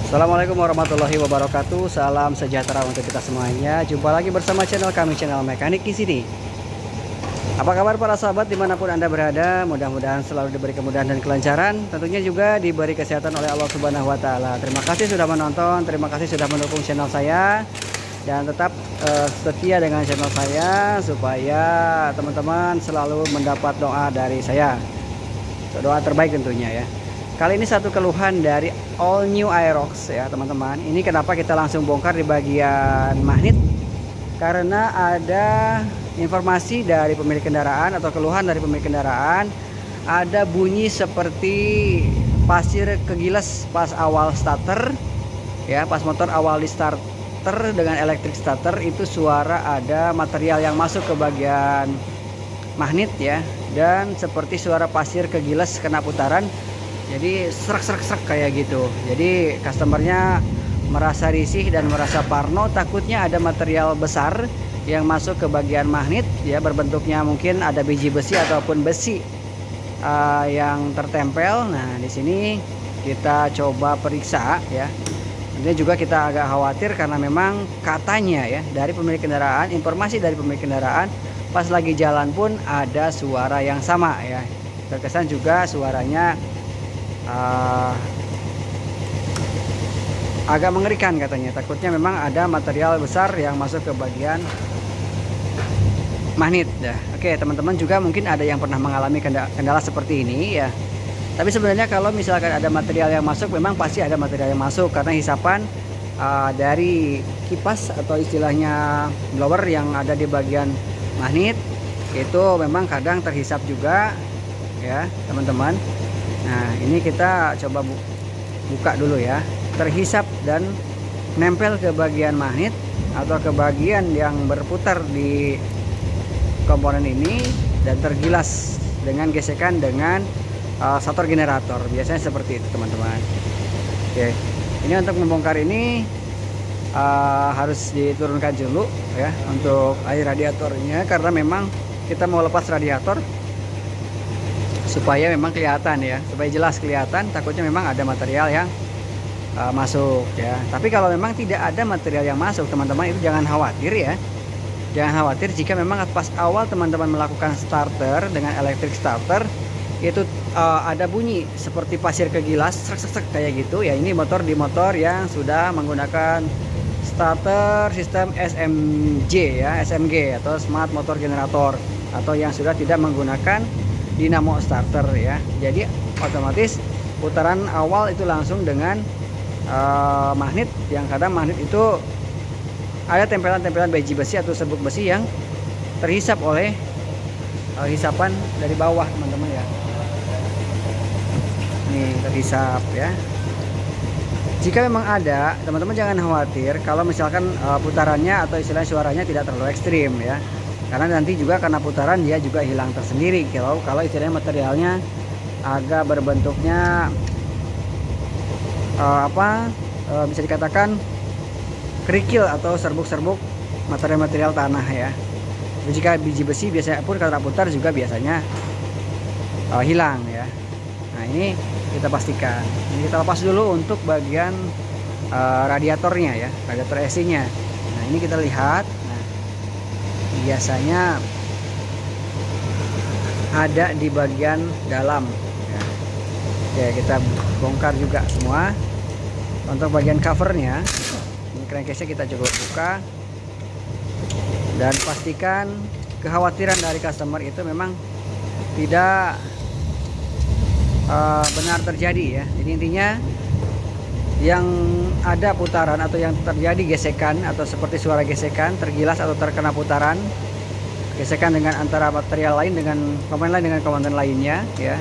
Assalamualaikum warahmatullahi wabarakatuh. Salam sejahtera untuk kita semuanya. Jumpa lagi bersama channel kami, channel Mekanik di sini. Apa kabar para sahabat dimanapun Anda berada? Mudah-mudahan selalu diberi kemudahan dan kelancaran. Tentunya juga diberi kesehatan oleh Allah Subhanahu wa Ta'ala. Terima kasih sudah menonton, terima kasih sudah mendukung channel saya, dan tetap setia dengan channel saya supaya teman-teman selalu mendapat doa dari saya. Doa terbaik tentunya ya. Kali ini satu keluhan dari All New Aerox ya teman-teman. Ini kenapa kita langsung bongkar di bagian magnet? Karena ada informasi dari pemilik kendaraan atau keluhan dari pemilik kendaraan, ada bunyi seperti pasir kegiles pas awal starter ya, pas motor awal di starter dengan elektrik starter, itu suara ada material yang masuk ke bagian magnet ya, dan seperti suara pasir kegiles kena putaran. Jadi serak kayak gitu. Jadi customernya merasa risih dan merasa parno, takutnya ada material besar yang masuk ke bagian magnet ya, berbentuknya mungkin ada biji besi ataupun besi yang tertempel. Nah di sini kita coba periksa ya. Ini juga kita agak khawatir karena memang katanya ya dari pemilik kendaraan, informasi dari pemilik kendaraan, pas lagi jalan pun ada suara yang sama ya. Terkesan juga suaranya agak mengerikan katanya. Takutnya memang ada material besar yang masuk ke bagian magnet ya. Oke teman-teman juga mungkin ada yang pernah mengalami kendala seperti ini ya. Tapi sebenarnya kalau misalkan ada material yang masuk, memang pasti ada material yang masuk karena hisapan dari kipas atau istilahnya blower yang ada di bagian magnet itu memang kadang terhisap juga ya teman-teman. Nah ini kita coba buka dulu ya, terhisap dan nempel ke bagian magnet atau ke bagian yang berputar di komponen ini, dan tergilas dengan gesekan dengan stator generator. Biasanya seperti itu teman-teman. Oke, ini untuk membongkar ini harus diturunkan dulu ya untuk air radiatornya, karena memang kita mau lepas radiator supaya memang kelihatan ya, supaya jelas kelihatan. Takutnya memang ada material yang masuk ya. Tapi kalau memang tidak ada material yang masuk teman-teman, itu jangan khawatir ya. Jangan khawatir jika memang pas awal teman-teman melakukan starter dengan elektrik starter itu ada bunyi seperti pasir kegilas serak kayak gitu ya. Ini motor yang sudah menggunakan starter sistem SMG ya, SMG atau Smart Motor Generator, atau yang sudah tidak menggunakan dinamo starter ya. Jadi otomatis putaran awal itu langsung dengan magnet, yang kadang magnet itu ada tempelan-tempelan biji besi atau serbuk besi yang terhisap oleh hisapan dari bawah teman-teman ya. Nih terhisap ya. Jika memang ada, teman-teman jangan khawatir kalau misalkan putarannya atau istilahnya suaranya tidak terlalu ekstrim ya. Karena nanti juga karena putaran dia juga hilang tersendiri kalau istilahnya materialnya agak berbentuknya bisa dikatakan kerikil atau serbuk-serbuk material tanah ya. Jika biji besi biasanya pun karena putar juga biasanya hilang ya. Nah ini kita pastikan. Ini kita lepas dulu untuk bagian radiatornya ya, radiator AC-nya. Nah ini kita lihat. Biasanya ada di bagian dalam ya. Oke, kita bongkar juga semua. Untuk bagian covernya, ini crankcase-nya kita coba buka, dan pastikan kekhawatiran dari customer itu memang tidak benar terjadi ya. Jadi intinya yang ada putaran atau yang terjadi gesekan atau seperti suara gesekan, tergilas atau terkena putaran, gesekan dengan antara material lain dengan komponen lain dengan komponen lainnya ya.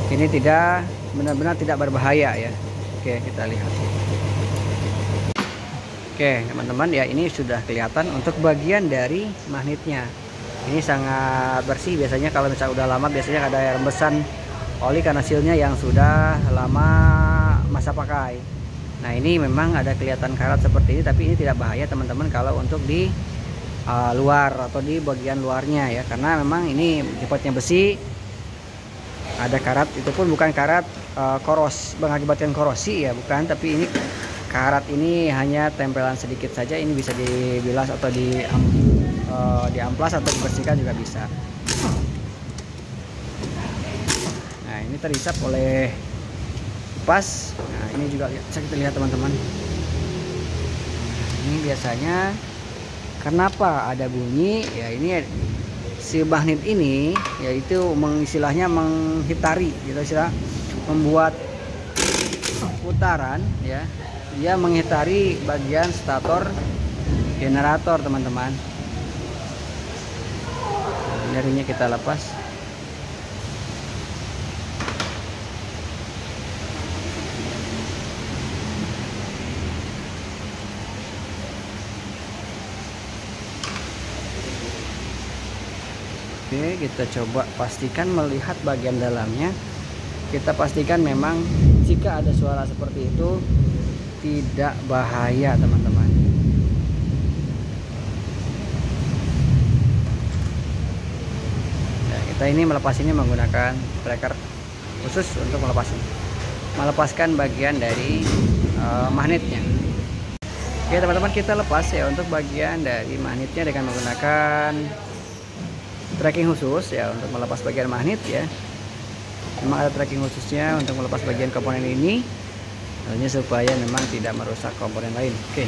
Ini tidak benar-benar tidak berbahaya ya. Oke, kita lihat. Oke teman-teman ya, ini sudah kelihatan untuk bagian dari magnetnya. Ini sangat bersih. Biasanya kalau misalnya udah lama biasanya ada rembesan oli karena sealnya yang sudah lama masa pakai. Nah ini memang ada kelihatan karat seperti ini, tapi ini tidak bahaya teman-teman kalau untuk di luar atau di bagian luarnya ya, karena memang ini tipenya besi, ada karat, itu pun bukan karat mengakibatkan korosi ya, bukan, tapi ini karat ini hanya tempelan sedikit saja, ini bisa dibilas atau diamplas atau dibersihkan juga bisa. Nah, ini terhisap oleh kipas. Nah, ini juga bisa kita lihat teman-teman. Ini biasanya kenapa ada bunyi ya, ini si magnet ini yaitu istilahnya menghitari gitu, istilah membuat putaran ya, dia menghitari bagian stator generator teman-teman. Jarinya kita lepas. Oke, kita coba pastikan melihat bagian dalamnya. Kita pastikan memang jika ada suara seperti itu tidak bahaya teman-teman. Nah, kita ini melepas ini menggunakan breaker khusus untuk melepaskan bagian dari magnetnya. Oke teman-teman, kita lepas ya untuk bagian dari magnetnya dengan menggunakan tracking khusus ya untuk melepas bagian magnet ya. Memang ada tracking khususnya untuk melepas bagian komponen ini, hanya supaya memang tidak merusak komponen lain. Oke.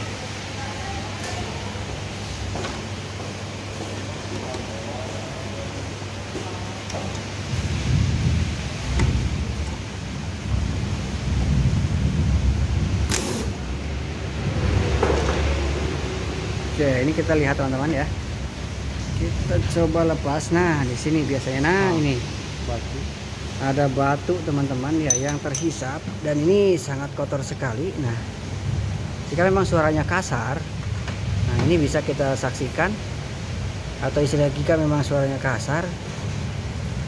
Oke, ini kita lihat teman-teman ya. Kita coba lepas. Nah, di sini biasanya ini batu. Ada batu teman-teman ya yang terhisap dan ini sangat kotor sekali. Nah, jika memang suaranya kasar, nah ini bisa kita saksikan, atau istilah jika memang suaranya kasar,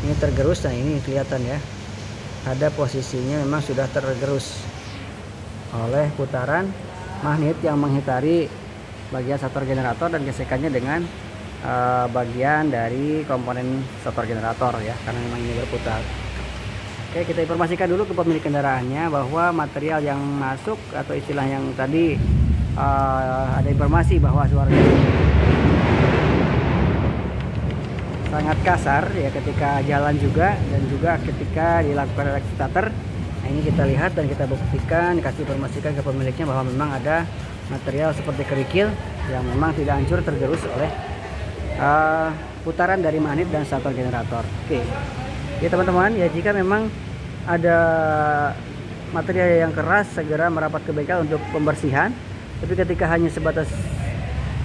ini tergerus. Nah, ini kelihatan ya, ada posisinya memang sudah tergerus oleh putaran magnet yang menghitari bagian stator generator dan gesekannya dengan bagian dari komponen stator generator ya, karena memang ini berputar. Oke, kita informasikan dulu ke pemilik kendaraannya bahwa material yang masuk atau istilah yang tadi ada informasi bahwa suaranya sangat kasar ya ketika jalan juga, dan juga ketika dilakukan elektrik starter. Nah, ini kita lihat dan kita buktikan, kasih informasikan ke pemiliknya bahwa memang ada material seperti kerikil yang memang tidak hancur, tergerus oleh putaran dari magnet dan stator generator. Oke. Ya teman-teman ya, jika memang ada material yang keras segera merapat ke bengkel untuk pembersihan. Tapi ketika hanya sebatas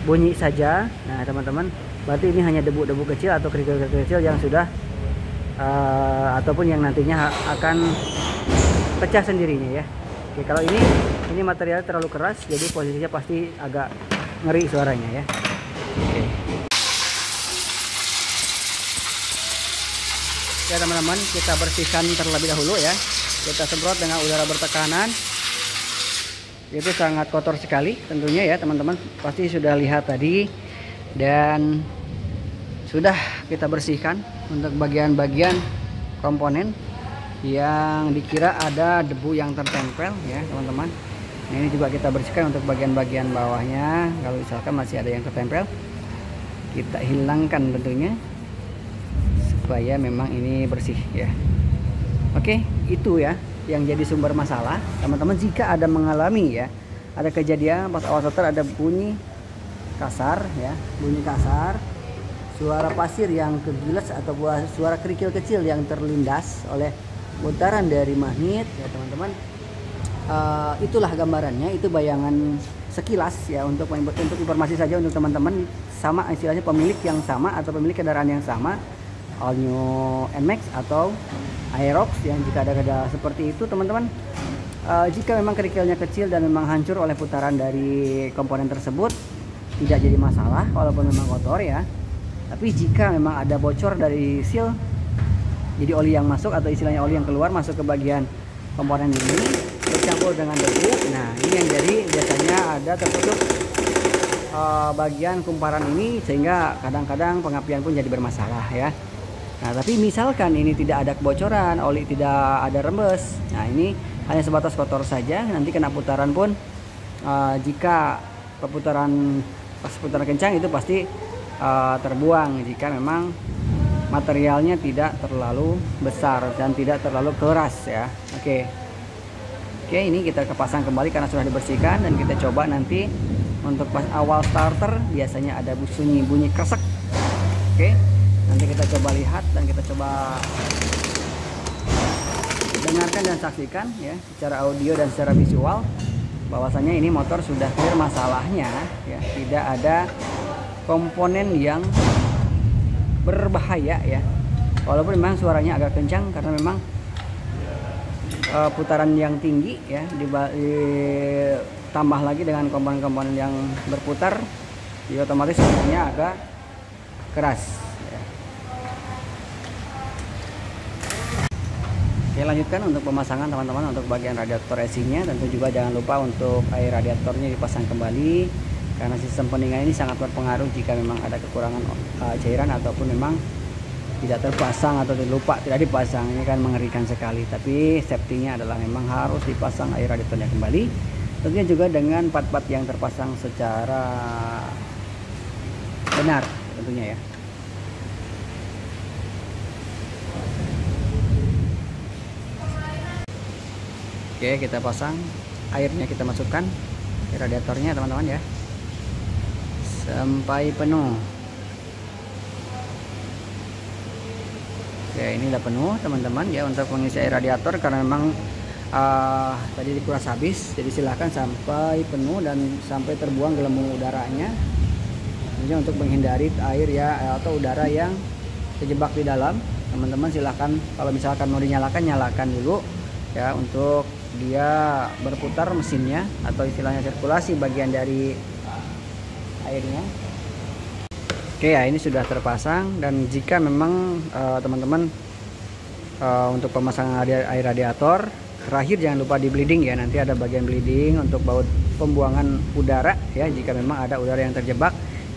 bunyi saja, nah teman-teman, berarti ini hanya debu-debu kecil atau kerikil-kerikil kecil yang sudah ataupun yang nantinya akan pecah sendirinya ya. Oke, kalau ini materialnya terlalu keras, jadi posisinya pasti agak ngeri suaranya ya. Oke. Ya teman-teman, kita bersihkan terlebih dahulu ya. Kita semprot dengan udara bertekanan. Itu sangat kotor sekali tentunya ya teman-teman, pasti sudah lihat tadi. Dan sudah kita bersihkan untuk bagian-bagian komponen yang dikira ada debu yang tertempel ya teman-teman. Nah, ini juga kita bersihkan untuk bagian-bagian bawahnya. Kalau misalkan masih ada yang tertempel, kita hilangkan tentunya supaya memang ini bersih ya. Oke, itu ya yang jadi sumber masalah teman-teman. Jika ada mengalami ya, ada kejadian pas awal starter ada bunyi kasar ya, bunyi kasar, suara pasir yang kegilas atau suara kerikil kecil yang terlindas oleh putaran dari magnet ya teman-teman. Itulah gambarannya, itu bayangan sekilas ya, untuk informasi saja untuk teman-teman, sama istilahnya pemilik yang sama atau pemilik kendaraan yang sama, All New NMAX atau Aerox, yang jika ada seperti itu teman-teman, jika memang kerikilnya kecil dan memang hancur oleh putaran dari komponen tersebut, tidak jadi masalah walaupun memang kotor ya. Tapi jika memang ada bocor dari seal, jadi oli yang masuk atau istilahnya oli yang keluar masuk ke bagian komponen ini bercampur dengan debu, nah ini yang jadi biasanya ada tertutup bagian kumparan ini, sehingga kadang-kadang pengapian pun jadi bermasalah ya. Nah, tapi misalkan ini tidak ada kebocoran, oli tidak ada rembes, nah ini hanya sebatas kotor saja, nanti kena putaran pun jika perputaran pas putaran kencang itu pasti terbuang jika memang materialnya tidak terlalu besar dan tidak terlalu keras ya. Oke, ini kita kepasang kembali karena sudah dibersihkan, dan kita coba nanti untuk pas awal starter biasanya ada bunyi kresek. Oke, nanti kita coba lihat dan kita coba dengarkan dan saksikan ya secara audio dan secara visual bahwasanya ini motor sudah clear masalahnya ya, tidak ada komponen yang berbahaya ya. Walaupun memang suaranya agak kencang karena memang putaran yang tinggi ya, ditambah lagi dengan komponen-komponen yang berputar, jadi otomatis suaranya agak keras ya. Oke, lanjutkan untuk pemasangan teman-teman. Untuk bagian radiator AC-nya tentu juga jangan lupa untuk air radiatornya dipasang kembali, karena sistem pendinginan ini sangat berpengaruh jika memang ada kekurangan cairan ataupun memang tidak terpasang atau lupa tidak dipasang. Ini kan mengerikan sekali, tapi safety-nya adalah memang harus dipasang air radiatornya kembali, tentunya juga dengan part-part yang terpasang secara benar tentunya ya. Oke, kita pasang airnya, kita masukkan ke radiatornya teman-teman ya sampai penuh. Oke, ini udah penuh teman-teman ya untuk mengisi air radiator, karena memang tadi dikuras habis, jadi silahkan sampai penuh dan sampai terbuang gelembung udaranya. Ini untuk menghindari air ya atau udara yang terjebak di dalam. Teman-teman silahkan kalau misalkan mau dinyalakan, nyalakan dulu ya untuk dia berputar mesinnya atau istilahnya sirkulasi bagian dari airnya. Oke ya, ini sudah terpasang, dan jika memang teman-teman untuk pemasangan air radiator terakhir jangan lupa di bleeding ya, nanti ada bagian bleeding untuk baut pembuangan udara ya. Jika memang ada udara yang terjebak,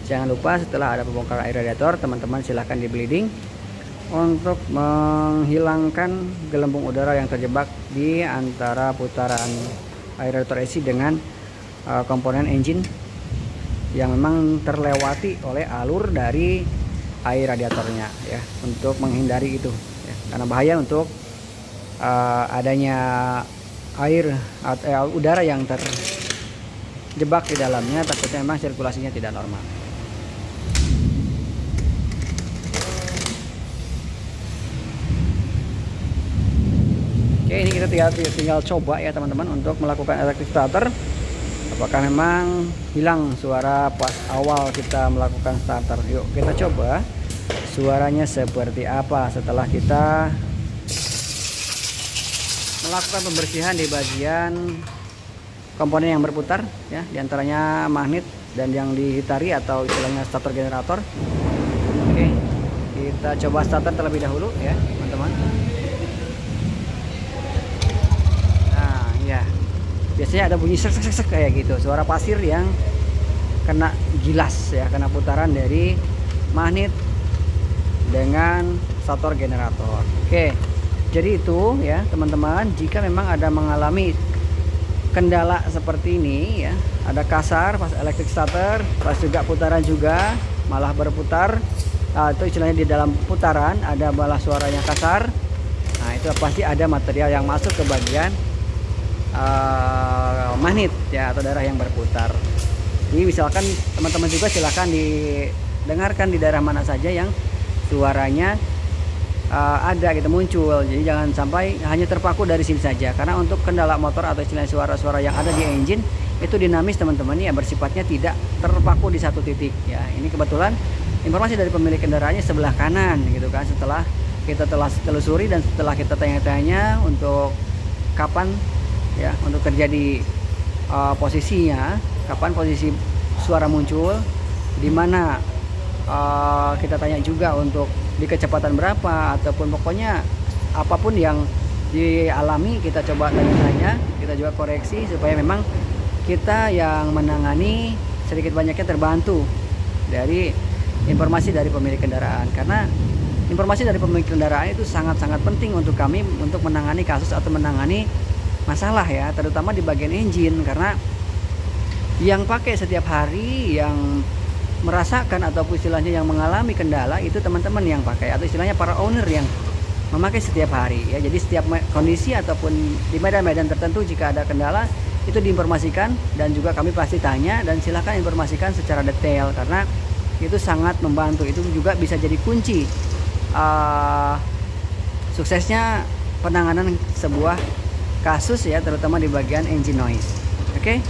jangan lupa setelah ada pembongkaran air radiator teman-teman silahkan di bleeding untuk menghilangkan gelembung udara yang terjebak di antara putaran air radiator AC dengan komponen engine yang memang terlewati oleh alur dari air radiatornya ya, untuk menghindari itu ya. Karena bahaya untuk adanya air atau udara yang terjebak di dalamnya, takutnya memang sirkulasinya tidak normal. Oke, ini kita tinggal coba ya teman-teman untuk melakukan electric starter. Apakah memang hilang suara pas awal kita melakukan starter? Yuk kita coba suaranya seperti apa setelah kita melakukan pembersihan di bagian komponen yang berputar ya, diantaranya magnet dan yang dihitari atau istilahnya starter generator. Oke, kita coba starter terlebih dahulu ya teman-teman. Ya, biasanya ada bunyi sek kayak gitu, suara pasir yang kena gilas ya, kena putaran dari magnet dengan starter generator. Oke, jadi itu ya teman-teman, jika memang ada mengalami kendala seperti ini ya, ada kasar pas electric starter, pas juga putaran juga malah berputar, itu istilahnya di dalam putaran ada malah suaranya kasar. Nah, itu pasti ada material yang masuk ke bagian magnet ya atau daerah yang berputar. Jadi misalkan teman-teman juga silahkan didengarkan di daerah mana saja yang suaranya ada gitu muncul. Jadi jangan sampai hanya terpaku dari sini saja, karena untuk kendala motor atau istilahnya suara-suara yang ada di engine itu dinamis teman-teman ya, bersifatnya tidak terpaku di satu titik ya. Ini kebetulan informasi dari pemilik kendaraannya sebelah kanan gitu kan. Setelah kita telah telusuri dan setelah kita tanya-tanya untuk kapan ya untuk terjadi posisinya, kapan posisi suara muncul, di mana kita tanya juga untuk di kecepatan berapa, ataupun pokoknya apapun yang dialami kita coba tanya-tanya, kita juga koreksi supaya memang kita yang menangani sedikit banyaknya terbantu dari informasi dari pemilik kendaraan. Karena informasi dari pemilik kendaraan itu sangat-sangat penting untuk kami untuk menangani kasus atau menangani masalah ya, terutama di bagian engine, karena yang pakai setiap hari, yang merasakan ataupun istilahnya yang mengalami kendala itu teman-teman yang pakai, atau istilahnya para owner yang memakai setiap hari ya. Jadi setiap kondisi ataupun di medan-medan tertentu jika ada kendala itu diinformasikan, dan juga kami pasti tanya, dan silahkan informasikan secara detail karena itu sangat membantu. Itu juga bisa jadi kunci suksesnya penanganan sebuah kasus ya, terutama di bagian engine noise. Oke,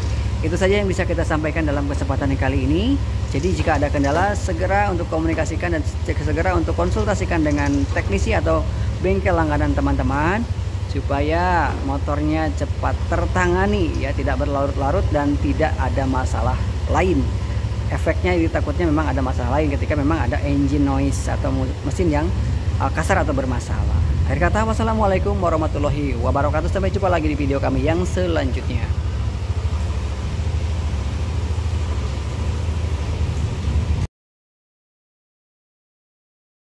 itu saja yang bisa kita sampaikan dalam kesempatan kali ini. Jadi jika ada kendala segera untuk komunikasikan dan segera untuk konsultasikan dengan teknisi atau bengkel langganan teman-teman, supaya motornya cepat tertangani ya, tidak berlarut-larut dan tidak ada masalah lain. Efeknya itu takutnya memang ada masalah lain ketika memang ada engine noise atau mesin yang kasar atau bermasalah. Akhir kata, wassalamualaikum warahmatullahi wabarakatuh. Sampai jumpa lagi di video kami yang selanjutnya.